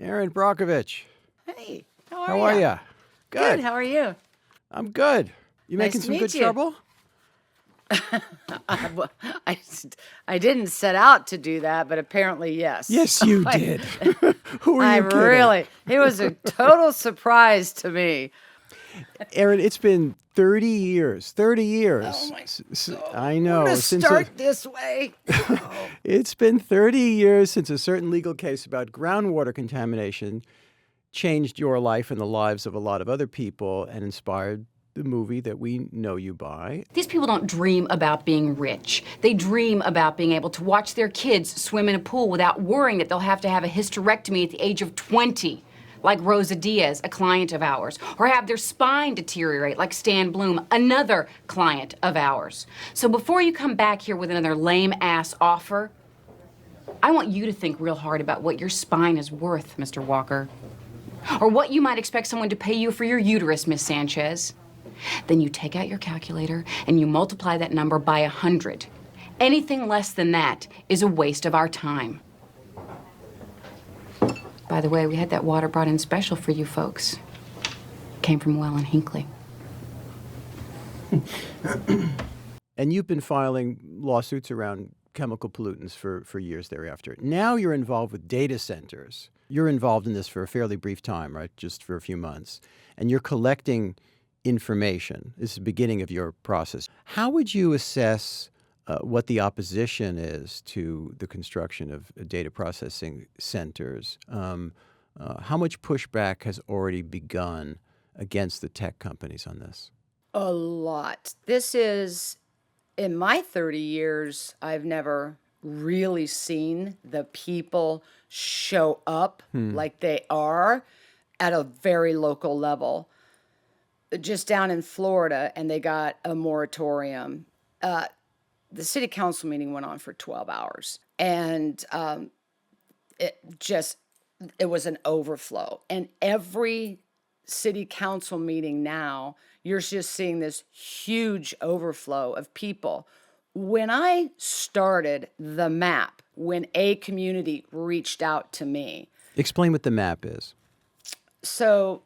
Erin Brockovich. Hey, How are you? Good. How are you? I'm good. You Nice making to some good meet you. trouble? Well, I didn't set out to do that, but apparently yes. Yes, you did. Who are I you kidding? really, it was a total surprise to me. Erin, it's been 30 years. 30 years. Oh my I We're know. gonna start this way. It's been 30 years since a certain legal case about groundwater contamination changed your life and the lives of a lot of other people and inspired the movie that we know you by. These people don't dream about being rich. They dream about being able to watch their kids swim in a pool without worrying that they'll have to have a hysterectomy at the age of 20, like Rosa Diaz, a client of ours, or have their spine deteriorate like Stan Bloom, another client of ours. So before you come back here with another lame-ass offer, I want you to think real hard about what your spine is worth, Mr. Walker. Or what you might expect someone to pay you for your uterus, Miss Sanchez. Then you take out your calculator and you multiply that number by 100. Anything less than that is a waste of our time. By the way, we had that water brought in special for you folks. Came from Well and Hinkley. And you've been filing lawsuits around chemical pollutants for years thereafter. Now you're involved with data centers. You're involved in this for a fairly brief time, right? Just for a few months. And you're collecting information. This is the beginning of your process. How would you assess what the opposition is to the construction of data processing centers? How much pushback has already begun against the tech companies on this? A lot. This is, in my 30 years, I've never really seen the people show up like they are at a very local level. Just down in Florida, and they got a moratorium. The city council meeting went on for 12 hours, and it was an overflow. And every city council meeting now, you're just seeing this huge overflow of people. When I started the map, when a community reached out to me. Explain what the map is. So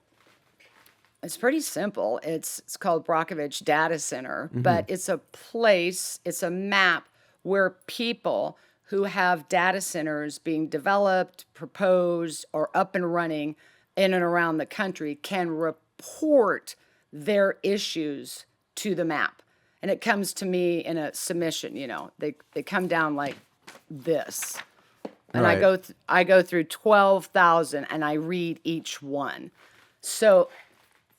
it's pretty simple. It's called Brockovich Data Center, but it's a place, it's a map where people who have data centers being developed, proposed, or up and running in and around the country can report their issues to the map. And it comes to me in a submission, they come down like this. And Right. I go through 12,000 and I read each one. So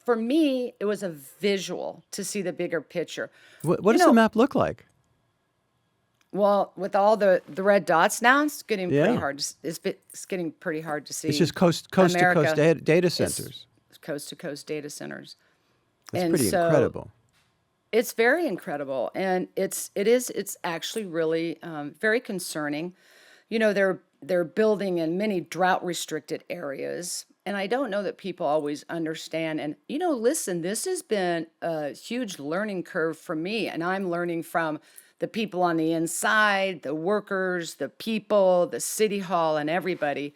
for me, it was a visual to see the bigger picture. What does the map look like? Well, with all the red dots now, it's getting pretty Yeah. hard. It's getting pretty hard to see. It's just coast to coast America. data centers. It's coast to coast data centers. That's and pretty so incredible. It's very incredible, and it's actually really very concerning. They're building in many drought restricted areas, and I don't know that people always understand. And listen, this has been a huge learning curve for me, and I'm learning from the people on the inside, the workers, the people, the city hall, and everybody.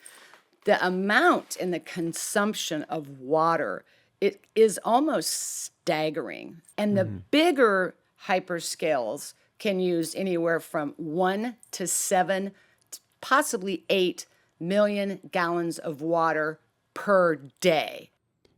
The amount and the consumption of water, it is almost staggering. And the bigger hyperscales can use anywhere from 1 to 7, possibly 8 million gallons of water per day.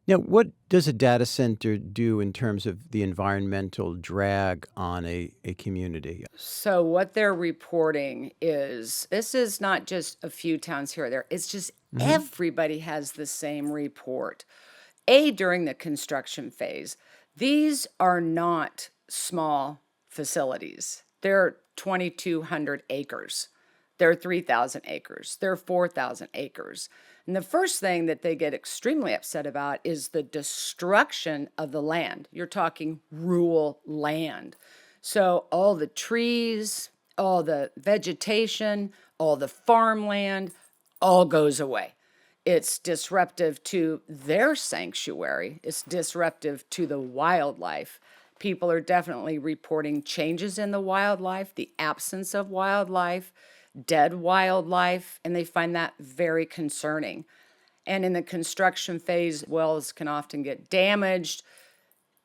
Now, what does a data center do in terms of the environmental drag on a community? So what they're reporting is, this is not just a few towns here or there. It's just everybody has the same report. During the construction phase, these are not small facilities. They're 2,200 acres. They're 3,000 acres. They're 4,000 acres. And the first thing that they get extremely upset about is the destruction of the land. You're talking rural land. So all the trees, all the vegetation, all the farmland, all goes away. It's disruptive to their sanctuary. It's disruptive to the wildlife. People are definitely reporting changes in the wildlife, the absence of wildlife, dead wildlife, and they find that very concerning. And in the construction phase, wells can often get damaged.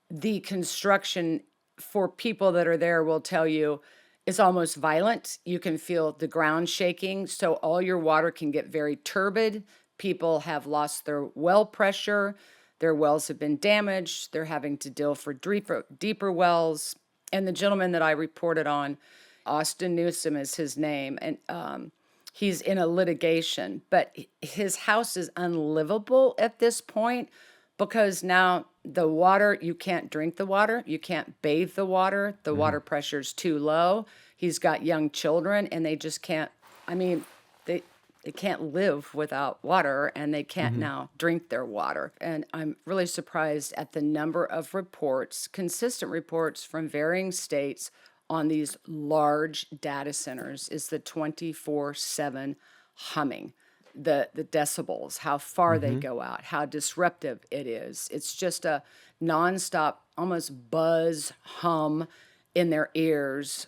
The construction, for people that are there, will tell you it's almost violent. You can feel the ground shaking. So all your water can get very turbid. People have lost their well pressure. Their wells have been damaged. They're having to deal for deeper wells. And the gentleman that I reported on, Austin Newsom is his name, and he's in a litigation, but his house is unlivable at this point because now the water, you can't drink the water, you can't bathe the water pressure's too low. He's got young children and they just can't, I mean, they can't live without water, and they can't now drink their water. And I'm really surprised at the number of reports, consistent reports from varying states on these large data centers is the 24/7 humming, the decibels, how far they go out, how disruptive it is. It's just a nonstop, almost buzz hum in their ears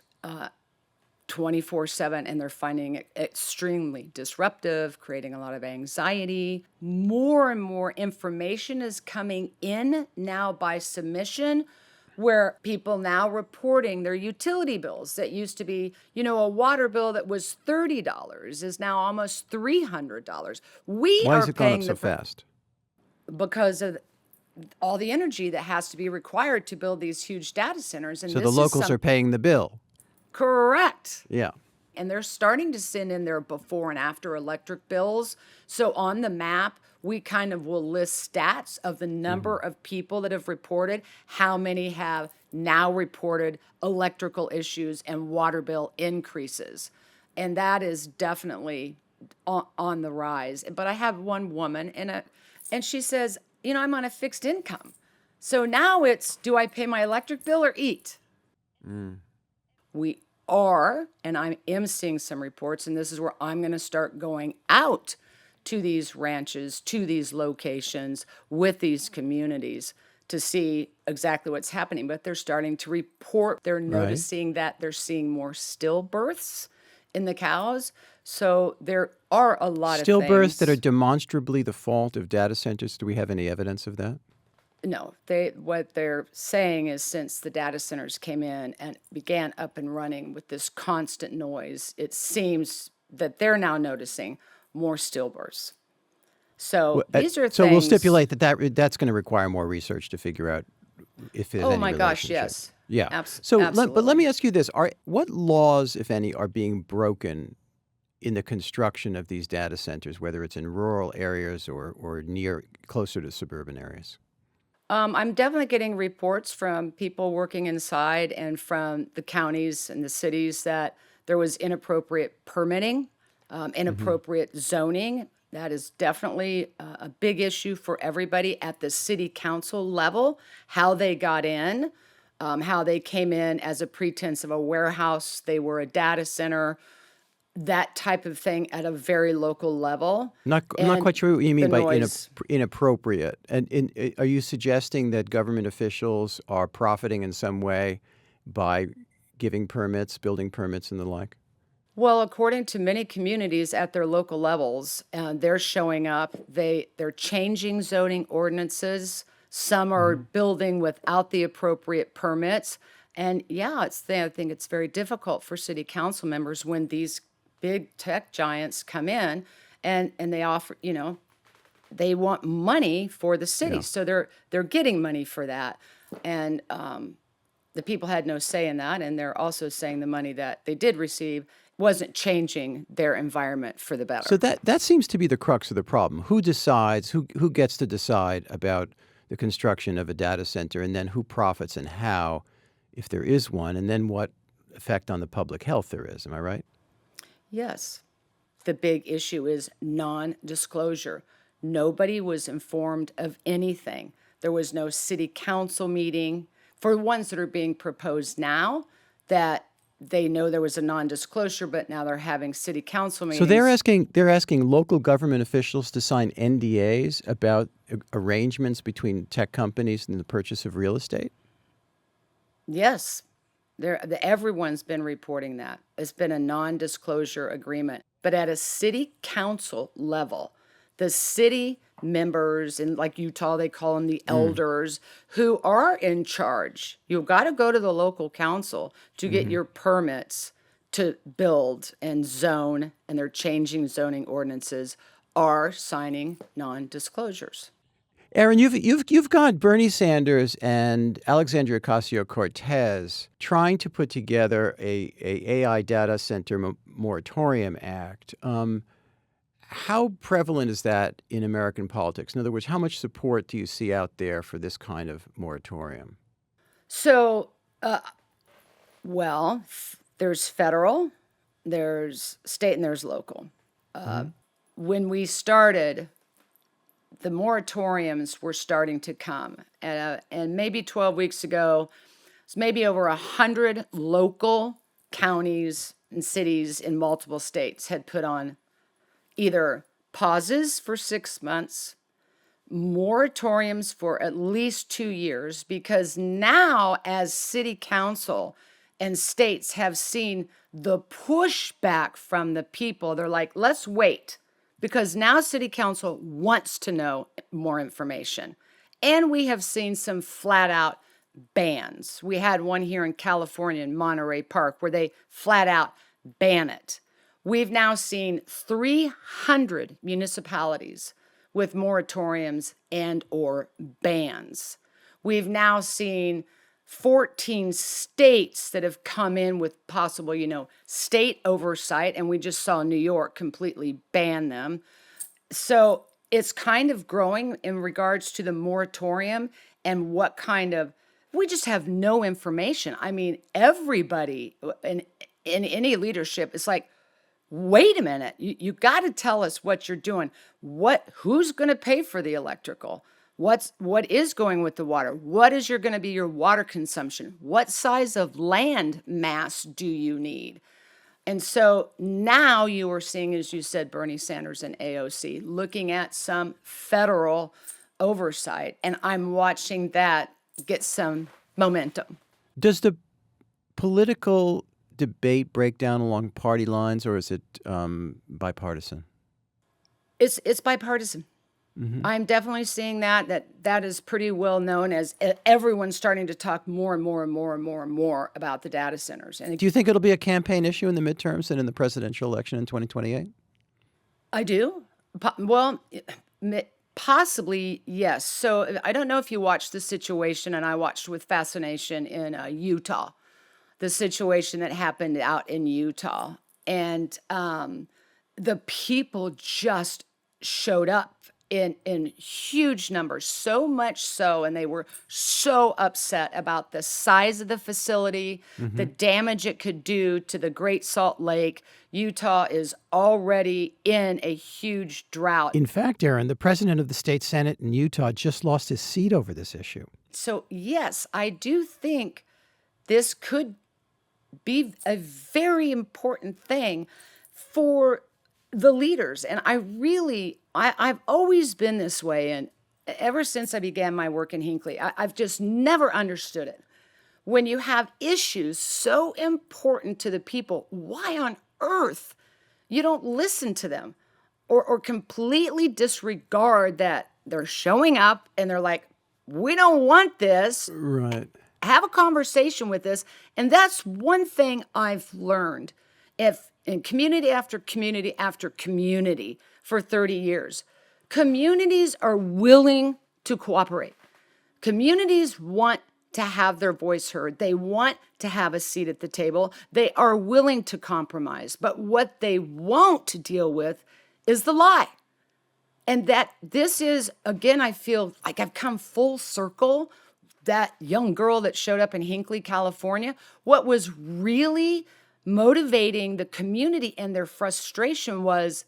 24/7, and they're finding it extremely disruptive, creating a lot of anxiety. More and more information is coming in now by submission, where people now reporting their utility bills that used to be, a water bill that was $30 is now almost $300. We Why are has it gone up paying so fast? because of all the energy that has to be required to build these huge data centers. And So this the is locals are paying the bill. correct. Yeah. And they're starting to send in their before and after electric bills. So on the map, we kind of will list stats of the number of people that have reported, how many have now reported electrical issues and water bill increases. And that is definitely on the rise. But I have one woman, and she says, I'm on a fixed income. So now it's, do I pay my electric bill or eat? We are, and I am seeing some reports, and this is where I'm going to start going out to these ranches, to these locations, with these communities to see exactly what's happening. But they're starting to report, they're noticing that they're seeing more stillbirths in the cows. So there are a lot of Stillbirths that are things. demonstrably the fault of data centers. Do we have any evidence of that? No, what they're saying is since the data centers came in and began up and running with this constant noise, it seems that they're now noticing more stillbirths. So these are So we'll things. stipulate that's going to require more research to figure out if there's Oh any my gosh, relationship. yes. Yeah. Absolutely. But let me ask you this: what laws, if any, are being broken in the construction of these data centers, whether it's in rural areas or near closer to suburban areas? I'm definitely getting reports from people working inside and from the counties and the cities that there was inappropriate permitting, inappropriate zoning. That is definitely a big issue for everybody at the city council level, how they got in, how they came in as a pretense of a warehouse, they were a data center, that type of thing at a very local level. I'm not And quite sure what you the mean by noise. inappropriate. And are you suggesting that government officials are profiting in some way by giving permits, building permits, and the like? Well, according to many communities at their local levels, they're showing up. They're changing zoning ordinances. Some are building without the appropriate permits. And yeah, I think it's very difficult for city council members when these big tech giants come in and they offer, they want money for the city. Yeah. So they're getting money for that. And the people had no say in that, and they're also saying the money that they did receive wasn't changing their environment for the better. So that seems to be the crux of the problem. Who decides, who gets to decide about the construction of a data center, and then who profits and how, if there is one, and then what effect on the public health there is. Am I right? Yes. The big issue is non-disclosure. Nobody was informed of anything. There was no city council meeting. For the ones that are being proposed now, that they know there was a non-disclosure, but now they're having city council meetings. So they're asking local government officials to sign NDAs about arrangements between tech companies and the purchase of real estate? Yes, everyone's been reporting that. It's been a non-disclosure agreement. But at a city council level, the city members, and like Utah, they call them the elders, who are in charge. You've got to go to the local council to get your permits to build and zone, and they're changing zoning ordinances, are signing non-disclosures. Erin, you've got Bernie Sanders and Alexandria Ocasio-Cortez trying to put together a AI data center moratorium act. How prevalent is that in American politics? In other words, how much support do you see out there for this kind of moratorium? So, well, there's federal, there's state, and there's local. When we started, the moratoriums were starting to come. And maybe 12 weeks ago, it's maybe over 100 local counties and cities in multiple states had put on either pauses for 6 months, moratoriums for at least 2 years, because now, as city council and states have seen the pushback from the people, they're like, let's wait, because now city council wants to know more information. And we have seen some flat out bans. We had one here in California in Monterey Park where they flat out ban it. We've now seen 300 municipalities with moratoriums and or bans. We've now seen 14 states that have come in with possible, state oversight, and we just saw New York completely ban them. So it's kind of growing in regards to the moratorium and what kind of, we just have no information. I mean, everybody in any leadership, it's like, wait a minute, you got to tell us what you're doing. Who's going to pay for the electrical? What is going with the water? What is going to be your water consumption? What size of land mass do you need? And so now you are seeing, as you said, Bernie Sanders and AOC looking at some federal oversight, and I'm watching that get some momentum. Does the political debate break down along party lines, or is it bipartisan? It's bipartisan. I'm definitely seeing that is pretty well known, as everyone's starting to talk more and more and more and more and more about the data centers. And Do you think it'll be a campaign issue in the midterms and in the presidential election in 2028? I do. Possibly, yes. So I don't know if you watched the situation, and I watched with fascination in Utah, the situation that happened out in Utah. And the people just showed up in huge numbers, so much so, and they were so upset about the size of the facility, the damage it could do to the Great Salt Lake. Utah is already in a huge drought. In fact, Erin, the president of the state senate in Utah just lost his seat over this issue. So, yes, I do think this could be a very important thing for the leaders. And I've always been this way. And ever since I began my work in Hinckley, I've just never understood it. When you have issues so important to the people, why on earth you don't listen to them or completely disregard that they're showing up and they're like, we don't want this. Right. Have a conversation with this. And that's one thing I've learned. If in community after community after community for 30 years, communities are willing to cooperate. Communities want to have their voice heard. They want to have a seat at the table. They are willing to compromise. But what they won't deal with is the lie. And that this is, again, I feel like I've come full circle. That young girl that showed up in Hinckley, California, what was really motivating the community and their frustration was,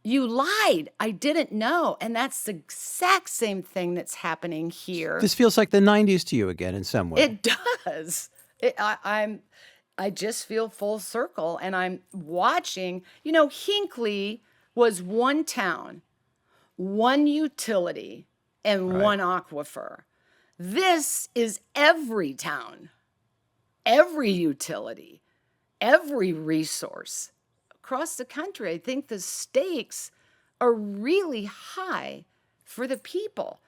you lied. I didn't know. And that's the exact same thing that's happening here. This feels like the 90s to you again in some way. It does. I just feel full circle, and I'm watching. Hinckley was one town, one utility, and one aquifer. This is every town, every utility, every resource across the country. I think the stakes are really high for the people.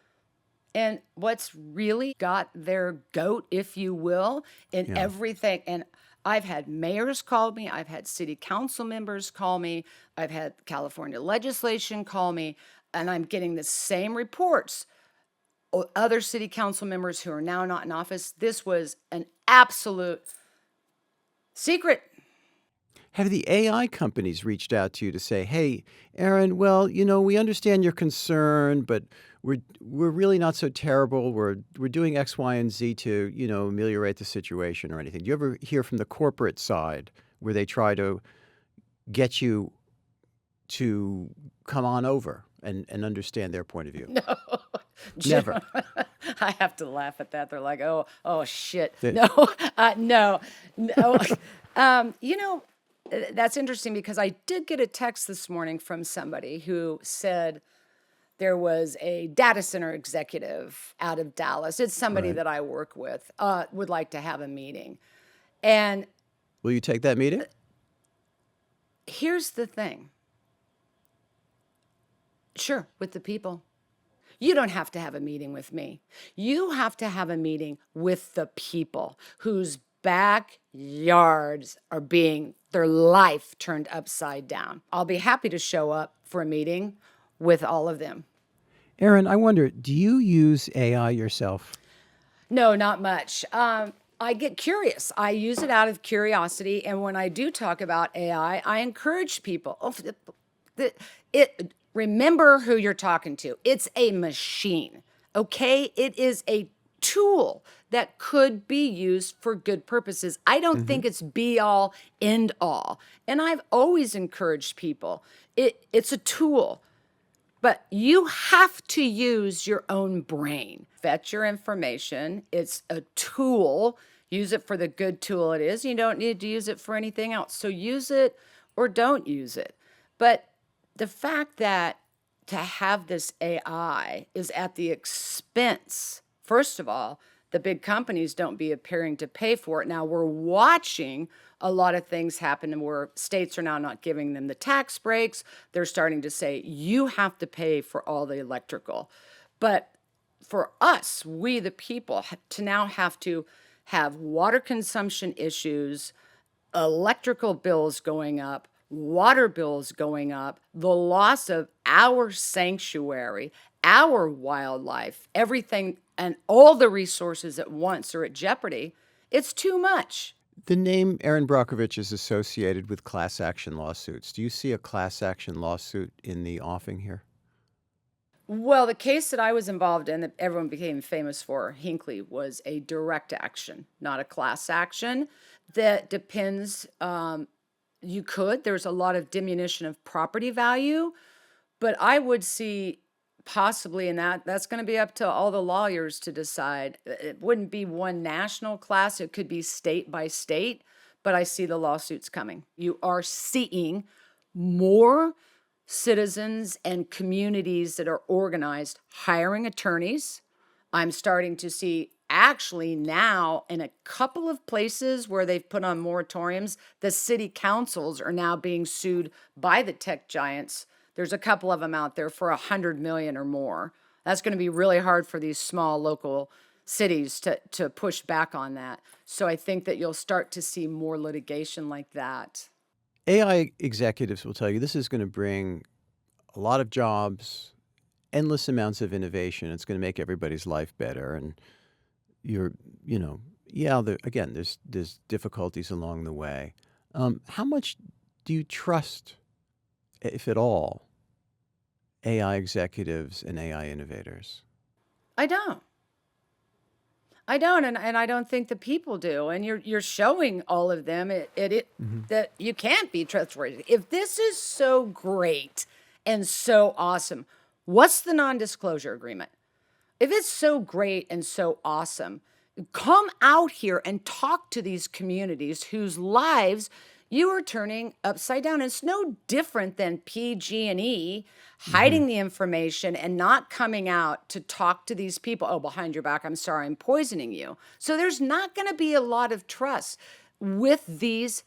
And what's really got their goat, if you will, in Yeah. everything. And I've had mayors call me, I've had city council members call me, I've had California legislation call me, and I'm getting the same reports. Other city council members who are now not in office, this was an absolute secret. Have the AI companies reached out to you to say, "Hey, Erin, well, we understand your concern, but we're really not so terrible. We're doing X, Y, and Z to, ameliorate the situation," or anything? Do you ever hear from the corporate side where they try to get you to come on over and understand their point of view? No. Never. I have to laugh at that. They're like, oh shit. They- No, no, no. That's interesting because I did get a text this morning from somebody who said there was a data center executive out of Dallas. It's somebody Right. that I work with, would like to have a meeting. And Will you take that meeting? here's the thing. Sure, with the people. You don't have to have a meeting with me. You have to have a meeting with the people whose backyards are being their life turned upside down. I'll be happy to show up for a meeting with all of them. Erin, I wonder, do you use AI yourself? No, not much. I get curious. I use it out of curiosity. And when I do talk about AI, I encourage people. Remember who you're talking to. It's a machine, okay? It is a tool that could be used for good purposes. I don't think it's be all, end all. And I've always encouraged people. It's a tool. But you have to use your own brain. Vet your information. It's a tool. Use it for the good tool it is. You don't need to use it for anything else. So use it or don't use it. But the fact that to have this AI is at the expense, first of all, the big companies don't be appearing to pay for it. Now we're watching a lot of things happen where states are now not giving them the tax breaks. They're starting to say, you have to pay for all the electrical. But for us, we the people, to now have to have water consumption issues, electrical bills going up, water bills going up, the loss of our sanctuary, our wildlife, everything, and all the resources at once are at jeopardy. It's too much. The name Erin Brockovich is associated with class action lawsuits. Do you see a class action lawsuit in the offing here? Well, the case that I was involved in that everyone became famous for, Hinckley, was a direct action, not a class action. That depends. There's a lot of diminution of property value, but I would see possibly in that's going to be up to all the lawyers to decide. It wouldn't be one national class, it could be state by state, but I see the lawsuits coming. You are seeing more citizens and communities that are organized hiring attorneys. I'm starting to see actually now in a couple of places where they've put on moratoriums, the city councils are now being sued by the tech giants. There's a couple of them out there for $100 million or more. That's going to be really hard for these small local cities to push back on that. So I think that you'll start to see more litigation like that. AI executives will tell you this is going to bring a lot of jobs, endless amounts of innovation. It's going to make everybody's life better. And again, there's difficulties along the way. How much do you trust, if at all, AI executives and AI innovators? I don't. And I don't think the people do. And you're showing all of them that you can't be trustworthy. If this is so great and so awesome, what's the non-disclosure agreement? If it's so great and so awesome, come out here and talk to these communities whose lives you are turning upside down. It's no different than PG&E hiding the information and not coming out to talk to these people. Oh, behind your back, I'm sorry, I'm poisoning you. So there's not going to be a lot of trust with these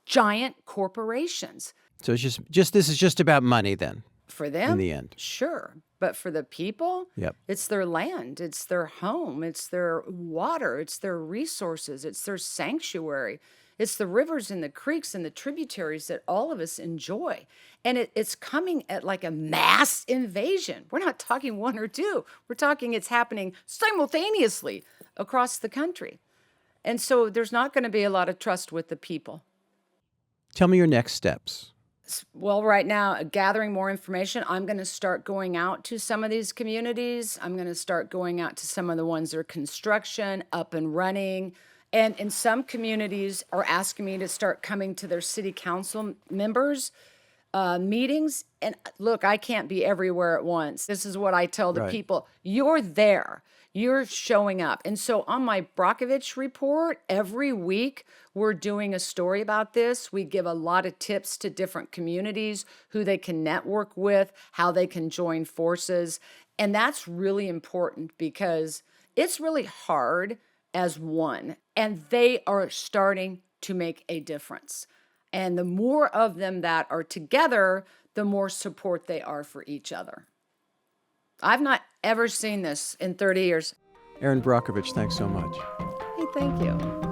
giant corporations. So it's just this is just about money then, For them, in the end. sure. But for the people, Yep. it's their land, it's their home, it's their water, it's their resources, it's their sanctuary. It's the rivers and the creeks and the tributaries that all of us enjoy. And it's coming at like a mass invasion. We're not talking one or two. We're talking it's happening simultaneously across the country. And so there's not going to be a lot of trust with the people. Tell me your next steps. Well, right now, gathering more information, I'm going to start going out to some of these communities. I'm going to start going out to some of the ones that are construction, up and running. And in some communities are asking me to start coming to their city council members' meetings. And look, I can't be everywhere at once. This is what I tell the Right. people. You're there. You're showing up. And so on my Brockovich report, every week we're doing a story about this. We give a lot of tips to different communities, who they can network with, how they can join forces. And that's really important because it's really hard as one, and they are starting to make a difference. And the more of them that are together, the more support they are for each other. I've not ever seen this in 30 years. Erin Brockovich, thanks so much. Hey, thank you.